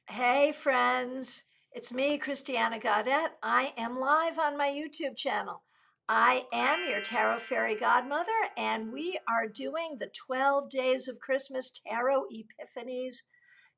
Hey friends, it's me, Christiana Gaudet. I am live on my YouTube channel. I am your Tarot Fairy Godmother, and we are doing the 12 Days of Christmas Tarot Epiphanies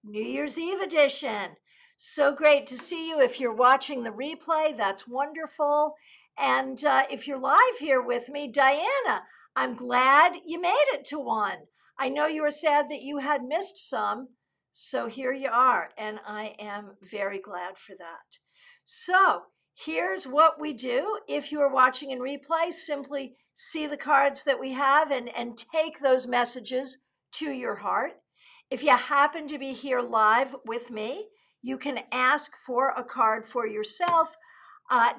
New Year's Eve edition. So great to see you. If you're watching the replay, that's wonderful. And if you're live here with me, Diana, I'm glad you made it to one. I know you were sad that you had missed some. So here you are, and I am very glad for that. So here's what we do. If you are watching in replay, simply see the cards that we have and take those messages to your heart. If you happen to be here live with me, you can ask for a card for yourself.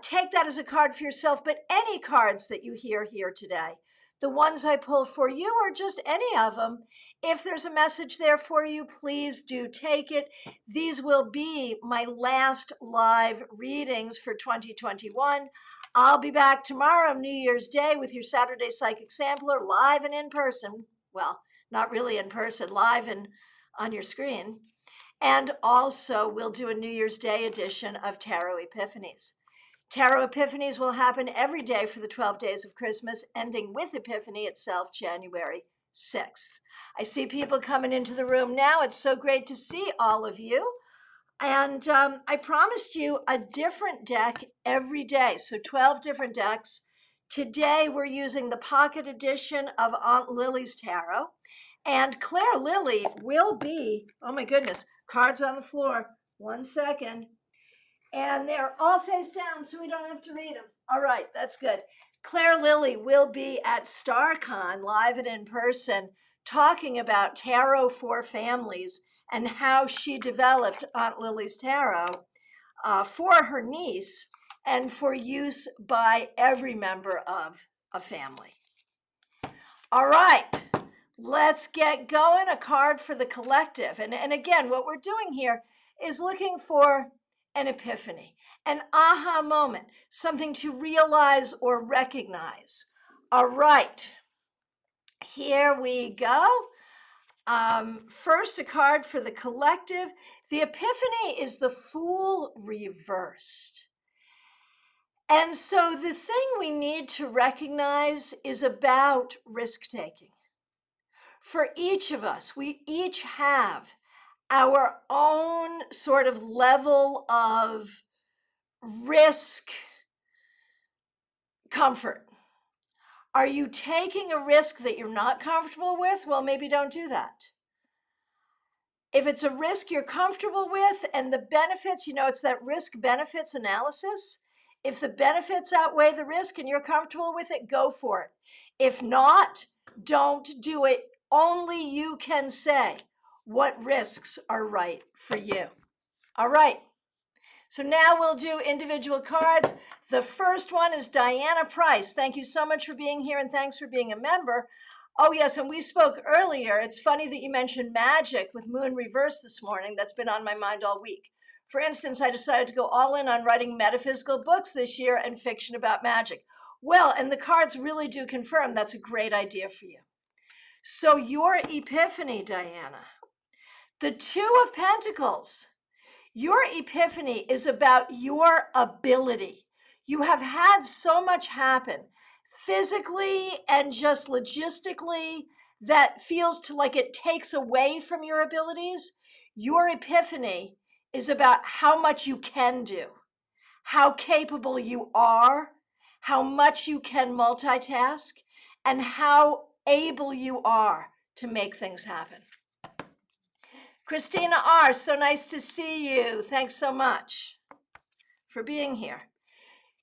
Take that as a card for yourself, but any cards that you hear here today, the ones I pull for you or just any of them, if there's a message there for you, please do take it. These will be my last live readings for 2021. I'll be back tomorrow, New Year's Day, with your Saturday Psychic Sampler, live and in person. Well, not really in person, live and on your screen. And also, we'll do a New Year's Day edition of Tarot Epiphanies. Tarot Epiphanies will happen every day for the 12 days of Christmas, ending with Epiphany itself, January 6th. I see people coming into the room now. It's so great to see all of you. And I promised you a different deck every day, so 12 different decks. Today, we're using the pocket edition of Aunt Lily's Tarot. And Claire Lily will be, oh my goodness, cards on the floor. 1 second. And they're all face down, so we don't have to read them. All right, that's good. Claire Lily will be at StarCon live and in person talking about tarot for families and how she developed Aunt Lily's Tarot for her niece and for use by every member of a family. All right, let's get going. A card for the collective. And again, what we're doing here is looking for an epiphany, an aha moment, something to realize or recognize. All right, here we go. First, a card for the collective. The epiphany is the Fool reversed. And so the thing we need to recognize is about risk-taking. For each of us, we each have our own sort of level of risk comfort. Are you taking a risk that you're not comfortable with? Well, maybe don't do that. If it's a risk you're comfortable with and the benefits, it's that risk benefits analysis. If the benefits outweigh the risk and you're comfortable with it, go for it. If not, don't do it. Only you can say what risks are right for you. All right. So now we'll do individual cards. The first one is Diana Price. Thank you so much for being here and thanks for being a member. Oh yes, and we spoke earlier. It's funny that you mentioned magic with Moon Reverse this morning. That's been on my mind all week. For instance, I decided to go all in on writing metaphysical books this year and fiction about magic. Well, and the cards really do confirm that's a great idea for you. So your epiphany, Diana, the Two of Pentacles. Your epiphany is about your ability. You have had so much happen physically and just logistically that feels like it takes away from your abilities. Your epiphany is about how much you can do, how capable you are, how much you can multitask, and how able you are to make things happen. Christina R., so nice to see you. Thanks so much for being here.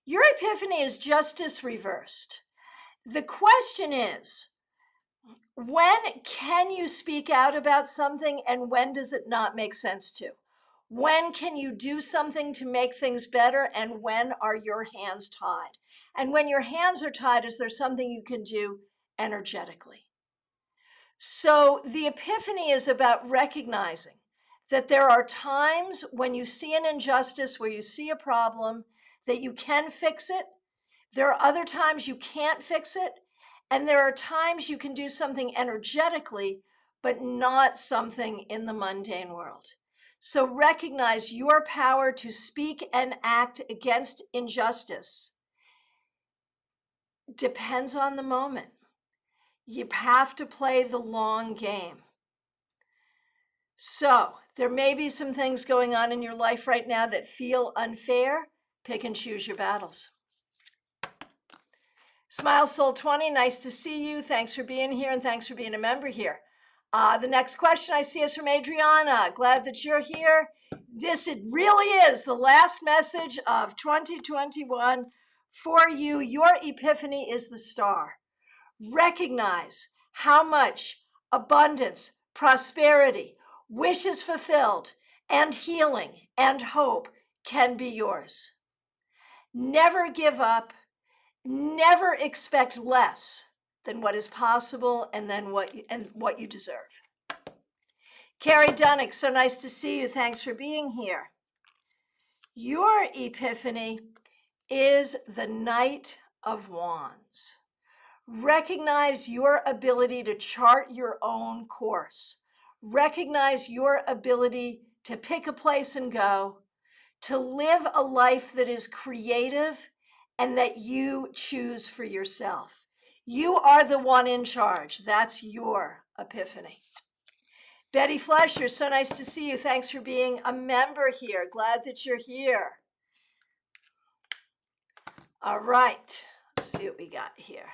Your epiphany is justice reversed. The question is, when can you speak out about something and when does it not make sense to? When can you do something to make things better and when are your hands tied? And when your hands are tied, is there something you can do energetically? So the epiphany is about recognizing that there are times when you see an injustice, where you see a problem, that you can fix it. There are other times you can't fix it. And there are times you can do something energetically, but not something in the mundane world. So recognize your power to speak and act against injustice depends on the moment. You have to play the long game. So there may be some things going on in your life right now that feel unfair. Pick and choose your battles. Smile Soul 20, nice to see you. Thanks for being here and thanks for being a member here. The next question I see is from Adriana. Glad that you're here. It really is the last message of 2021 for you. Your epiphany is the star. Recognize how much abundance, prosperity, wishes fulfilled, and healing and hope can be yours. Never give up. Never expect less than what is possible and what you deserve. Carrie Dunnick, so nice to see you. Thanks for being here. Your epiphany is the Knight of Wands. Recognize your ability to chart your own course. Recognize your ability to pick a place and go, to live a life that is creative and that you choose for yourself. You are the one in charge. That's your epiphany. Betty Flesher, so nice to see you. Thanks for being a member here. Glad that you're here. All right, let's see what we got here.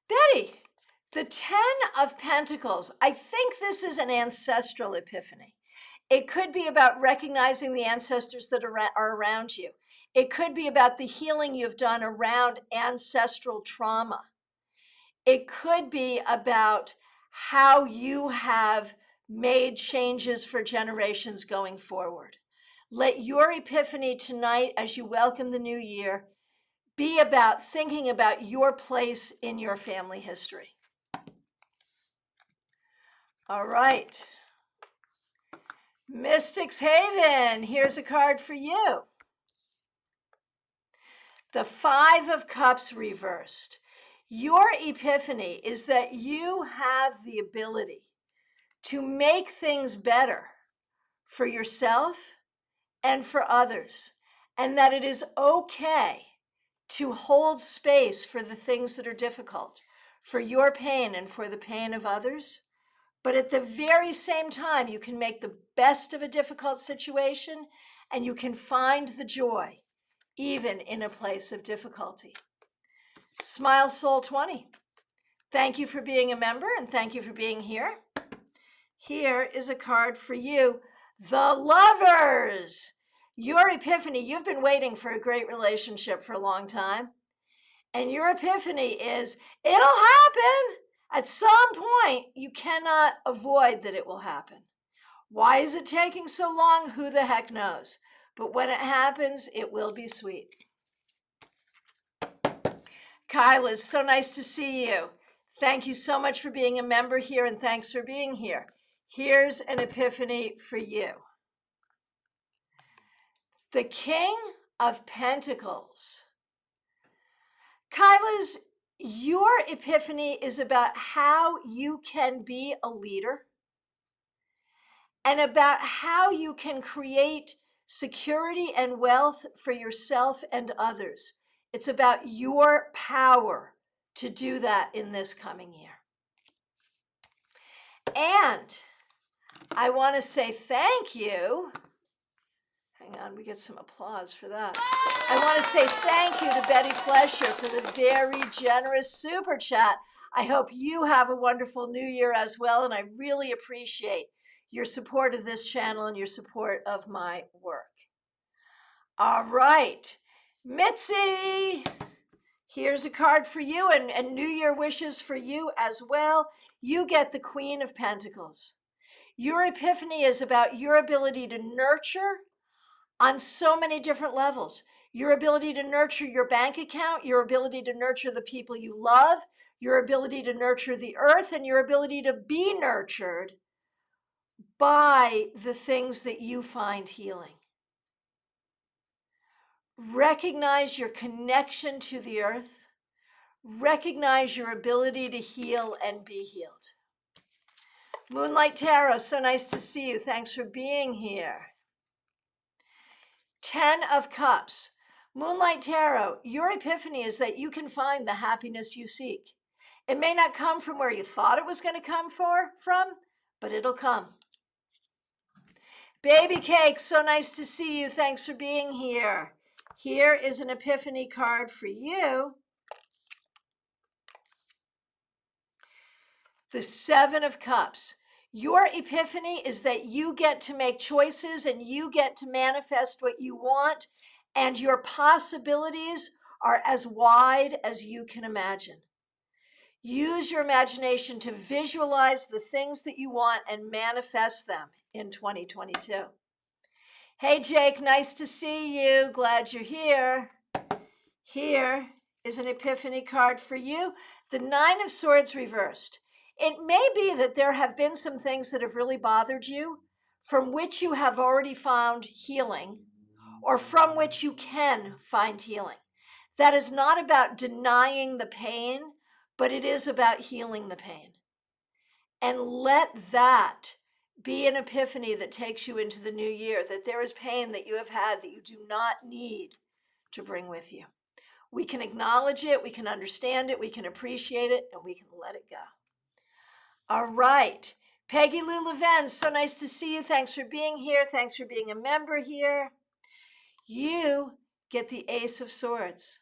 Betty, the 10 of Pentacles. I think this is an ancestral epiphany. It could be about recognizing the ancestors that are around you. It could be about the healing you've done around ancestral trauma. It could be about how you have made changes for generations going forward. Let your epiphany tonight, as you welcome the new year, be about thinking about your place in your family history. All right. Mystics Haven, here's a card for you. The 5 of Cups reversed. Your epiphany is that you have the ability to make things better for yourself and for others, and that it is okay to hold space for the things that are difficult, for your pain and for the pain of others. But at the very same time, you can make the best of a difficult situation and you can find the joy even in a place of difficulty. Smile Soul 20. Thank you for being a member and thank you for being here. Here is a card for you, the Lovers. Your epiphany, you've been waiting for a great relationship for a long time. And your epiphany is, it'll happen. At some point, you cannot avoid that it will happen. Why is it taking so long? Who the heck knows? But when it happens, it will be sweet. Kyle, it's so nice to see you. Thank you so much for being a member here and thanks for being here. Here's an epiphany for you. The King of Pentacles. Kyla's, your epiphany is about how you can be a leader and about how you can create security and wealth for yourself and others. It's about your power to do that in this coming year. And I want to say thank you. Hang on, we get some applause for that. I want to say thank you to Betty Flesher for the very generous super chat. I hope you have a wonderful new year as well, and I really appreciate your support of this channel and your support of my work. All right, Mitzi, here's a card for you and New Year wishes for you as well. You get the Queen of Pentacles. Your epiphany is about your ability to nurture on so many different levels. Your ability to nurture your bank account, your ability to nurture the people you love, your ability to nurture the earth, and your ability to be nurtured by the things that you find healing. Recognize your connection to the earth. Recognize your ability to heal and be healed. Moonlight Tarot, so nice to see you. Thanks for being here. 10 of Cups. Moonlight Tarot, your epiphany is that you can find the happiness you seek. It may not come from where you thought it was going to come from, but it'll come. Baby Cake, so nice to see you. Thanks for being here. Here is an epiphany card for you. The 7 of Cups. Your epiphany is that you get to make choices and you get to manifest what you want, and your possibilities are as wide as you can imagine. Use your imagination to visualize the things that you want and manifest them in 2022. Hey, Jake, nice to see you. Glad you're here. Here is an epiphany card for you. The 9 of Swords reversed. It may be that there have been some things that have really bothered you, from which you have already found healing, or from which you can find healing. That is not about denying the pain, but it is about healing the pain. And let that be an epiphany that takes you into the new year, that there is pain that you have had that you do not need to bring with you. We can acknowledge it, we can understand it, we can appreciate it, and we can let it go. All right. Peggy Lou Leven, so nice to see you. Thanks for being here. Thanks for being a member here. You get the Ace of Swords.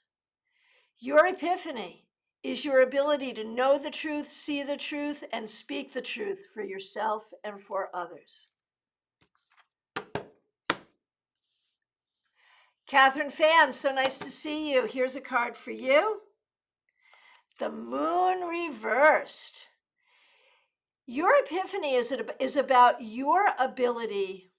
Your epiphany is your ability to know the truth, see the truth, and speak the truth for yourself and for others. Catherine Fan, so nice to see you. Here's a card for you. The Moon reversed. Your epiphany is about your ability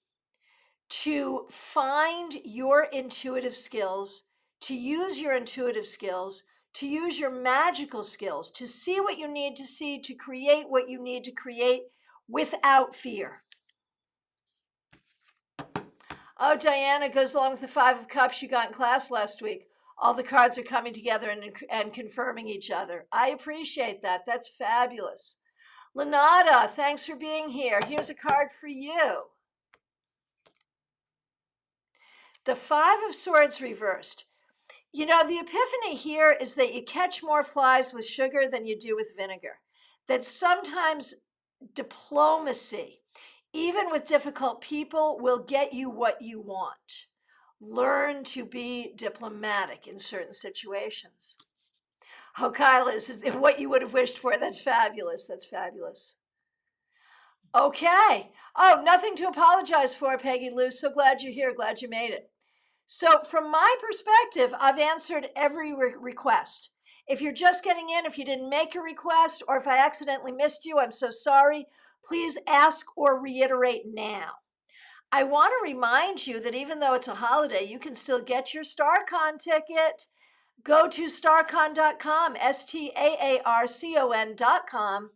to find your intuitive skills, to use your intuitive skills, to use your magical skills, to see what you need to see, to create what you need to create without fear. Oh, Diana, goes along with the 5 of Cups you got in class last week. All the cards are coming together and confirming each other. I appreciate that. That's fabulous. Lenata, thanks for being here. Here's a card for you. The 5 of Swords reversed. You know, the epiphany here is that you catch more flies with sugar than you do with vinegar. That sometimes diplomacy, even with difficult people, will get you what you want. Learn to be diplomatic in certain situations. Oh, Kyle, is what you would have wished for. That's fabulous. That's fabulous. Okay. Oh, nothing to apologize for, Peggy Lou. So glad you're here. Glad you made it. So from my perspective, I've answered every request. If you're just getting in, if you didn't make a request, or if I accidentally missed you, I'm so sorry. Please ask or reiterate now. I want to remind you that even though it's a holiday, you can still get your StarCon ticket. Go to starcon.com, STAARCON.com,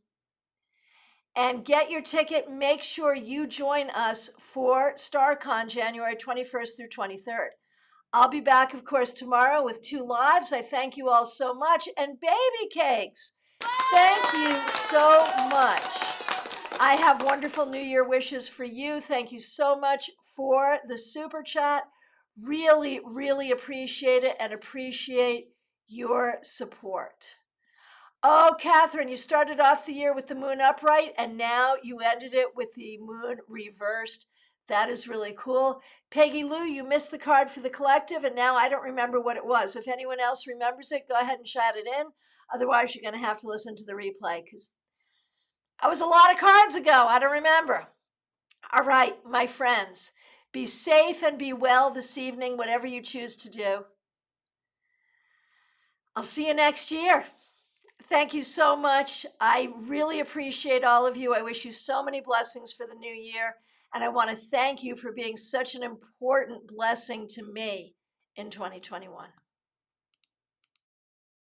and get your ticket. Make sure you join us for StarCon January 21st through 23rd. I'll be back, of course, tomorrow with 2 lives. I thank you all so much. And Baby Cakes, thank you so much. I have wonderful New Year wishes for you. Thank you so much for the super chat. Really, really appreciate it and appreciate your support. Oh, Catherine, you started off the year with the moon upright and now you ended it with the moon reversed. That is really cool. Peggy Lou, you missed the card for the collective and now I don't remember what it was. If anyone else remembers it, go ahead and chat it in. Otherwise, you're going to have to listen to the replay because that was a lot of cards ago. I don't remember. All right, my friends, be safe and be well this evening, whatever you choose to do. I'll see you next year. Thank you so much. I really appreciate all of you. I wish you so many blessings for the new year. And I want to thank you for being such an important blessing to me in 2021.